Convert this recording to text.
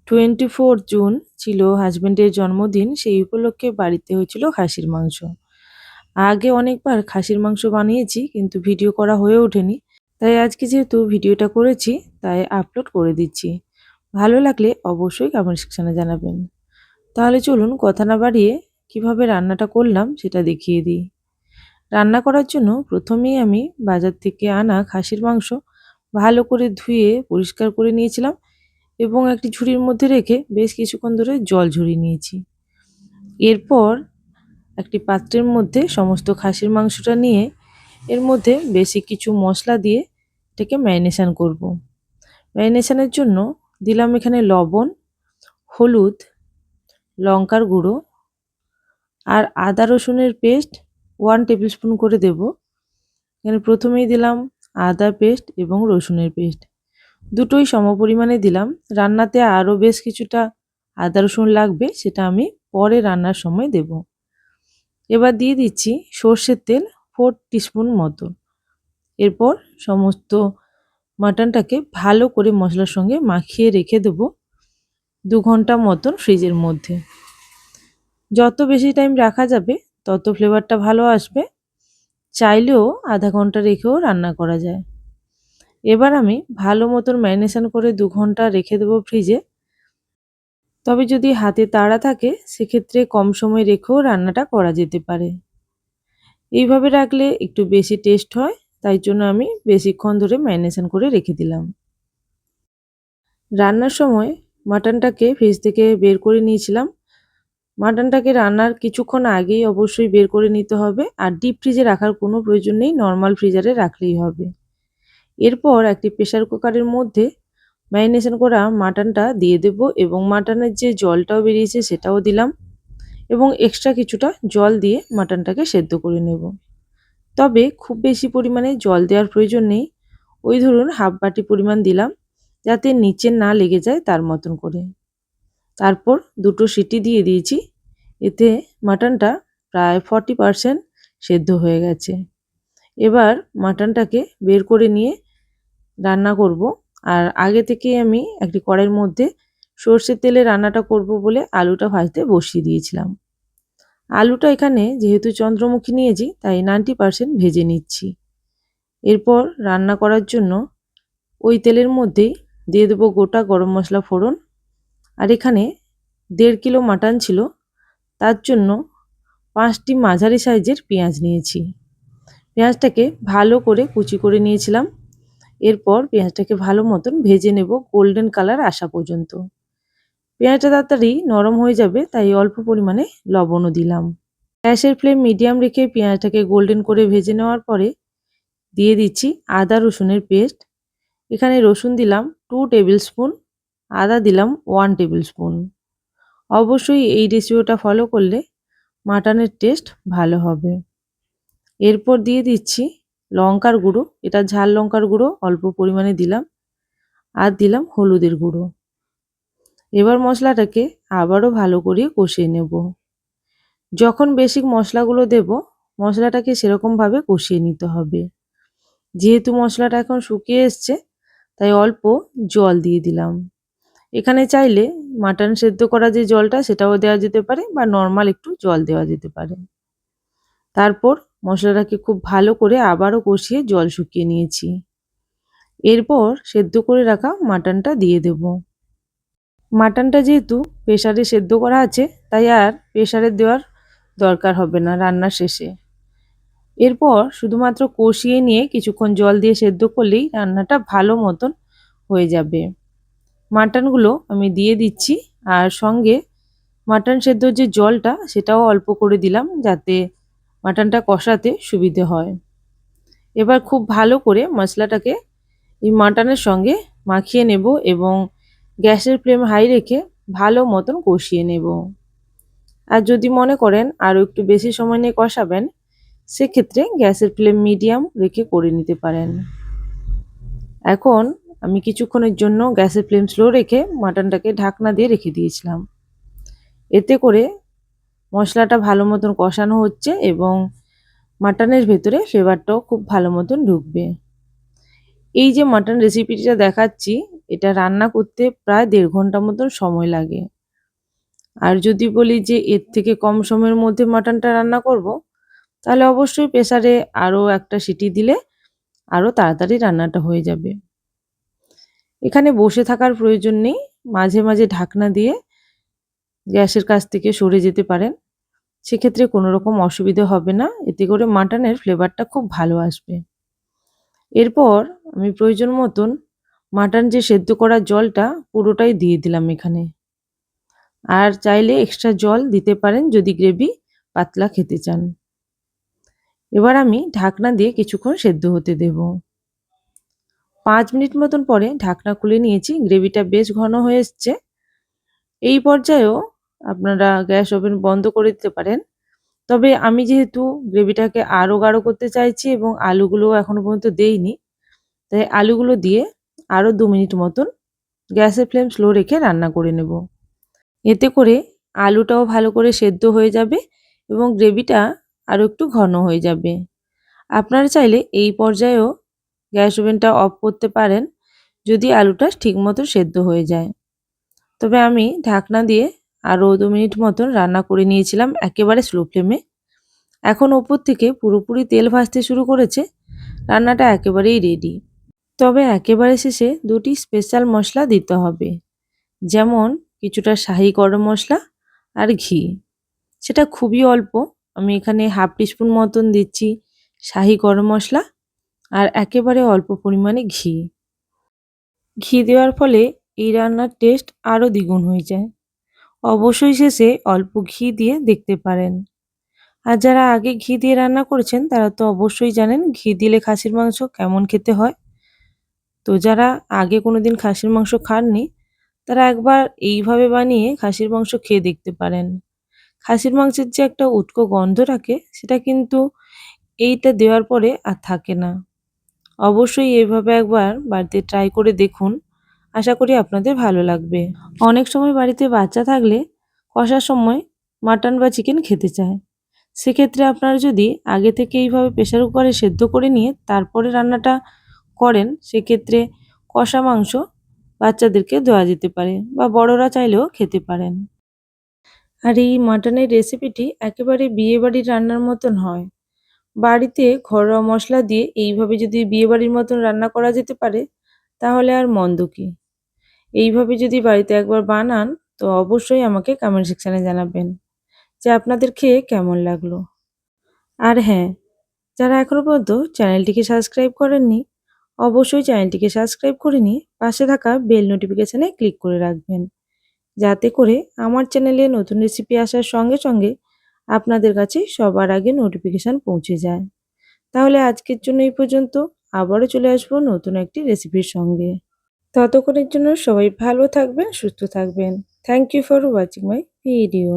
24 June ছিল হাজবেন্ডের জন্মদিন। সেই উপলক্ষে বাড়িতে হয়েছিল খাসির মাংস। আগে অনেকবার খাসির মাংস বানিয়েছি কিন্তু ভিডিও করা হয়ে ওঠেনি। তাই আজকে যেহেতু ভিডিওটা করেছি তাই আপলোড করে দিচ্ছি। ভালো লাগলে অবশ্যই কমেন্ট সেকশনে জানাবেন। তাহলে চলুন কথা না বাড়িয়ে কিভাবে রান্নাটা করলাম সেটা দেখিয়ে দিই। রান্না করার জন্য প্রথমেই আমি বাজার থেকে আনা খাসির মাংস ভালো করে ধুয়ে পরিষ্কার করে নিয়েছিলাম এবং একটি ঝুড়ির মধ্যে রেখে বেশ কিছুক্ষণ ধরে জল ঝরিয়ে নিয়েছি। এরপর একটি পাত্রের মধ্যে সমস্ত খাসির মাংসটা নিয়ে এর মধ্যে বেশি কিছু মশলা দিয়ে এটাকে ম্যারিনেশন করব। ম্যারিনেশনের জন্য দিলাম এখানে লবণ, হলুদ, লঙ্কার গুঁড়ো আর আদা রসুনের পেস্ট 1 টেবিল স্পুন করে দেব। এখানে প্রথমেই দিলাম আদা পেস্ট এবং রসুনের পেস্ট, দুটোই সমপরিমাণে দিলাম। রান্নাতে আরও বেশ কিছুটা আদা রসুন লাগবে, সেটা আমি পরে রান্নার সময় দেব। এবার দিয়ে দিচ্ছি সর্ষের তেল 4 টিস্পুন মতো। এরপর সমস্ত মাটনটাকে ভালো করে মশলার সঙ্গে মাখিয়ে রেখে দেব 2 ঘন্টা মতন ফ্রিজের মধ্যে। যত বেশি টাইম রাখা যাবে তত ফ্লেভারটা ভালো আসবে। চাইলেও আধা ঘন্টা রেখেও রান্না করা যায়। এবার আমি ভালো মতন ম্যারিনেশন করে 2 ঘন্টা রেখে দেবো ফ্রিজে। তবে যদি হাতে তাড়া থাকে সেক্ষেত্রে কম সময় রেখেও রান্নাটা করা যেতে পারে। এইভাবে রাখলে একটু বেশি টেস্ট হয়, তাই জন্য আমি বেশিক্ষণ ধরে ম্যারিনেশন করে রেখে দিলাম। রান্নার সময় মাটনটাকে ফ্রিজ থেকে বের করে নিয়েছিলাম। মাটনটাকে রান্নার কিছুক্ষণ আগেই অবশ্যই বের করে নিতে হবে, আর ডিপ ফ্রিজে রাখার কোনো প্রয়োজন নেই, নর্মাল ফ্রিজারে রাখলেই হবে। এরপর একটি প্রেসার কুকারের মধ্যে ম্যারিনেশন করা মাটনটা দিয়ে দেব এবং মাটনের যে জলটাও বেরিয়েছে সেটাও দিলাম এবং এক্সট্রা কিছুটা জল দিয়ে মাটনটাকে সেদ্ধ করে নেব। তবে খুব বেশি পরিমাণে জল দেওয়ার প্রয়োজন নেই, ওই ধরুন হাফ বাটি পরিমাণ দিলাম, যাতে নিচে না লেগে যায় তার মতন করে। তারপর 2টো সিটি দিয়ে দিয়েছি। এতে মাটনটা প্রায় 40% সেদ্ধ হয়ে গেছে। এবার মাটনটাকে বের করে নিয়ে রান্না করব। আর আগে থেকেই আমি একটি কড়াইয়ের মধ্যে সর্ষের তেলে রান্নাটা করব বলে আলুটা ভাজতে বসিয়ে দিয়েছিলাম। আলুটা এখানে যেহেতু চন্দ্রমুখী নিয়েছি তাই 90% ভেজে নিচ্ছি। এরপর রান্না করার জন্য ওই তেলের মধ্যেই দিয়ে দেবো গোটা গরম মশলা ফোড়ন। আর এখানে 1.5 কিলো মাটন ছিল, তার জন্য 5টি মাঝারি সাইজের পেঁয়াজ নিয়েছি। পেঁয়াজটাকে ভালো করে কুচি করে নিয়েছিলাম। এরপর পেঁয়াজটাকে ভালো মতন ভেজে নেব গোল্ডেন কালার আসা পর্যন্ত। পেঁয়াজটা তাড়াতাড়ি নরম হয়ে যাবে তাই অল্প পরিমাণে লবণও দিলাম। গ্যাসের ফ্লেম মিডিয়াম রেখে পেঁয়াজটাকে গোল্ডেন করে ভেজে নেওয়ার পরে দিয়ে দিচ্ছি আদা রসুনের পেস্ট। এখানে রসুন দিলাম 2 টেবিল স্পুন, আদা দিলাম 1 টেবিল স্পুন। অবশ্যই এই রেসিপিটা ফলো করলে মাটনের টেস্ট ভালো হবে। এরপর দিয়ে দিচ্ছি লঙ্কার গুঁড়ো, এটা ঝাল লঙ্কার গুঁড়ো অল্প পরিমাণে দিলাম, আর দিলাম হলুদের গুঁড়ো। এবার মশলাটাকে আবারও ভালো করে কষিয়ে নেব। যখন বেসিক মশলাগুলো দেব মশলাটাকে সেরকমভাবে কষিয়ে নিতে হবে। যেহেতু মশলাটা এখন শুকিয়ে এসছে তাই অল্প জল দিয়ে দিলাম। এখানে চাইলে মাটন সেদ্ধ করা যে জলটা সেটাও দেওয়া যেতে পারে বা নর্মাল একটু জল দেওয়া যেতে পারে। তারপর মশলাটাকে খুব ভালো করে আবারও কষিয়ে জল শুকিয়ে নিয়েছি। এরপর সেদ্ধ করে রাখা মাটনটা দিয়ে দেব। মাটনটা যেহেতু প্রেসারে সেদ্ধ করা আছে তাই আর প্রেসারে দেওয়ার দরকার হবে না রান্নার শেষে। এরপর শুধুমাত্র কষিয়ে নিয়ে কিছুক্ষণ জল দিয়ে সেদ্ধ করলেই রান্নাটা ভালো মতন হয়ে যাবে। মাটনগুলো আমি দিয়ে দিচ্ছি, আর সঙ্গে মাটন সেদ্ধর যে জলটা সেটাও অল্প করে দিলাম যাতে মাটনটা কষাতে সুবিধে হয়। এবার খুব ভালো করে মশলাটাকে এই মাটনের সঙ্গে মাখিয়ে নেব এবং গ্যাসের ফ্লেম হাই রেখে ভালো মতন কষিয়ে নেব। আর যদি মনে করেন আরও একটু বেশি সময় নিয়ে কষাবেন সেক্ষেত্রে গ্যাসের ফ্লেম মিডিয়াম রেখে করে নিতে পারেন। এখন আমি কিছুক্ষণের জন্য গ্যাসের ফ্লেম স্লো রেখে মাটনটাকে ঢাকনা দিয়ে রেখে দিয়েছিলাম। এতে করে মশলাটা ভালো মতন কষানো হচ্ছে এবং মাটনের ভেতরে ফ্লেভারটাও খুব ভালো মতন ঢুকবে। এই যে মাটন রেসিপিটা দেখাচ্ছি এটা রান্না করতে প্রায় 1.5 ঘন্টা মতন সময় লাগে। আর যদি বলি যে এর থেকে কম সময়ের মধ্যে মাটনটা রান্না করব, তাহলে অবশ্যই প্রেসারে আরও একটা সিটি দিলে আরও তাড়াতাড়ি রান্নাটা হয়ে যাবে। এখানে বসে থাকার প্রয়োজন নেই, মাঝে মাঝে ঢাকনা দিয়ে গ্যাসের কাছ থেকে সরে যেতে পারেন। সেক্ষেত্রে কোনো রকম অসুবিধে হবে না, এতে করে মাটনের ফ্লেভারটা খুব ভালো আসবে। এরপর আমি প্রয়োজন মতন মাটন যে সেদ্ধ করা জলটা পুরোটাই দিয়ে দিলাম এখানে। আর চাইলে এক্সট্রা জল দিতে পারেন যদি গ্রেভি পাতলা খেতে চান। এবার আমি ঢাকনা দিয়ে কিছুক্ষণ সেদ্ধ হতে দেব। 5 মিনিট মতন পরে ঢাকনা খুলে নিয়েছি, গ্রেভিটা বেশ ঘন হয়ে এসছে। এই পর্যায়েও আপনারা গ্যাস ওভেন বন্ধ করে দিতে পারেন। তবে আমি যেহেতু গ্রেভিটাকে আরও গাঢ় করতে চাইছি এবং আলুগুলো এখনো পর্যন্ত দেইনি, তাই আলুগুলো দিয়ে আরও 2 মিনিট মতন গ্যাসের ফ্লেম স্লো রেখে রান্না করে নেব। এতে করে আলুটাও ভালো করে সেদ্ধ হয়ে যাবে এবং গ্রেভিটা আরও একটু ঘন হয়ে যাবে। আপনারা চাইলে এই পর্যায়েও গ্যাস ওভেনটা অফ করতে পারেন যদি আলুটা ঠিকমতো সেদ্ধ হয়ে যায়। তবে আমি ঢাকনা দিয়ে আরও 2 মিনিট মতন রান্না করে নিয়েছিলাম একেবারে স্লো ফ্লেমে। এখন ওপর থেকে পুরোপুরি তেল ভাসতে শুরু করেছে, রান্নাটা একেবারেই রেডি। তবে একেবারে শেষে 2টি স্পেশাল মশলা দিতে হবে, যেমন কিছুটা শাহি গরম মশলা আর ঘি। সেটা খুবই অল্প, আমি এখানে হাফ টিস্পুন মতন দিচ্ছি শাহি গরম মশলা আর একেবারে অল্প পরিমাণে ঘি। ঘি দেওয়ার ফলে এই রান্নার টেস্ট আরও দ্বিগুণ হয়ে যায়। অবশ্যই শেষে অল্প ঘি দিয়ে দেখতে পারেন। আর যারা আগে ঘি দিয়ে রান্না করেছেন তারা তো অবশ্যই জানেন ঘি দিলে খাসির মাংস কেমন খেতে হয়। তো যারা আগে কোনোদিন খাসির মাংস খাননি তারা একবার এইভাবে বানিয়ে খাসির মাংস খেয়ে দেখতে পারেন। খাসির মাংসের যে একটা উটকো গন্ধ থাকে সেটা কিন্তু এইটা দেওয়ার পরে আর থাকে না। অবশ্যই এইভাবে একবার বাড়িতে ট্রাই করে দেখুন, আশা করি আপনাদের ভালো লাগবে। অনেক সময় বাড়িতে বাচ্চা থাকলে কষার সময় মাটন বা চিকেন খেতে চায়, সেক্ষেত্রে আপনারা যদি আগে থেকে এইভাবে প্রেসার কুকারে সেদ্ধ করে নিয়ে তারপরে রান্নাটা করেন, সেক্ষেত্রে কষা মাংস বাচ্চাদেরকে দেওয়া যেতে পারে বা বড়রা চাইলেও খেতে পারেন। আর এই মাটনের রেসিপিটি একেবারে বিয়েবাড়ির রান্নার মতন হয়। বাড়িতে ঘরোয়া মশলা দিয়ে এইভাবে যদি বিয়েবাড়ির মতন রান্না করা যেতে পারে তাহলে আর মন্দ কি। এইভাবে যদি বাড়িতে একবার বানান তো অবশ্যই আমাকে কমেন্ট সেকশানে জানাবেন যে আপনাদের খেয়ে কেমন লাগলো। আর হ্যাঁ, যারা এখনও পর্যন্ত চ্যানেলটিকে সাবস্ক্রাইব করেননি অবশ্যই চ্যানেলটিকে সাবস্ক্রাইব করে নিয়ে পাশে থাকা বেল নোটিফিকেশানে ক্লিক করে রাখবেন, যাতে করে আমার চ্যানেলে নতুন রেসিপি আসার সঙ্গে সঙ্গে আপনাদের কাছে সবার আগে নোটিফিকেশান পৌঁছে যায়। তাহলে আজকের জন্য এই পর্যন্ত, আবারও চলে আসবো নতুন একটি রেসিপির সঙ্গে। ততক্ষণের জন্য সবাই ভালো থাকবেন, সুস্থ থাকবেন। Thank you for watching my video.